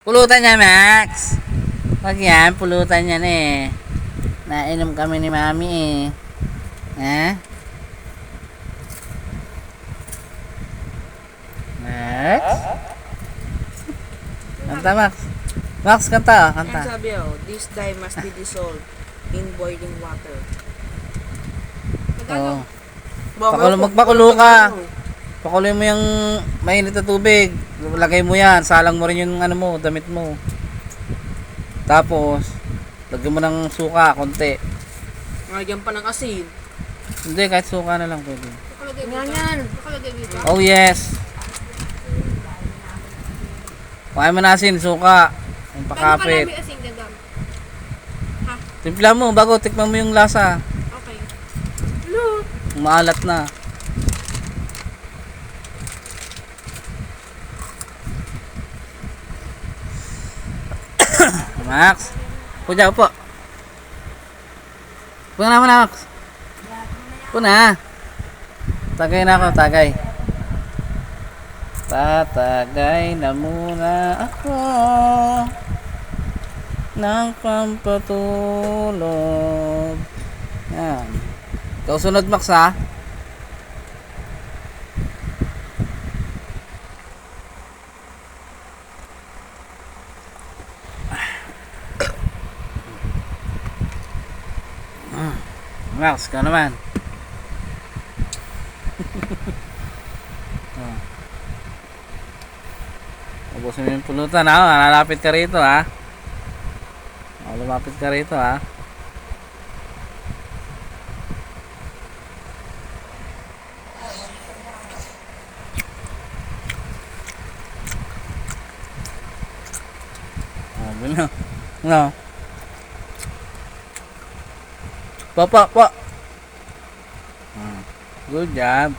Pulutan niya, Max. Wag yan, pulutan yan eh. Nainom kami ni Mami eh. Ha? Max? Kanta, Max. Max, kanta. Kanta. Yan sabi this dye must be dissolved in boiling water. Oo. Magpakulo ka. Pakuloy mo yung mainit na tubig. Lagay mo yan. Salang mo rin yung ano mo, damit mo. Tapos, lagyan mo ng suka, konti. Lagyan pa ng asin. Hindi, kahit suka na lang pwede. Yan. Oh yes. Kuhain mo na asin, suka. Yung pakapit. Timpla mo, bago tikman mo yung lasa. Okay. Maalat na. Max. Puja, upo. Puno naman, Max. Puna. Tagay na ako, tagay. Tatagay na muna ako ng pampatulog. Yan. Ikaw sunod, Max, ha? Max, ikaw naman. Ubusin mo yung pulutan, ha? Lalapit ka rito, ha? Lumapit ka rito, ha? Gano'n. No. Pa. Good job.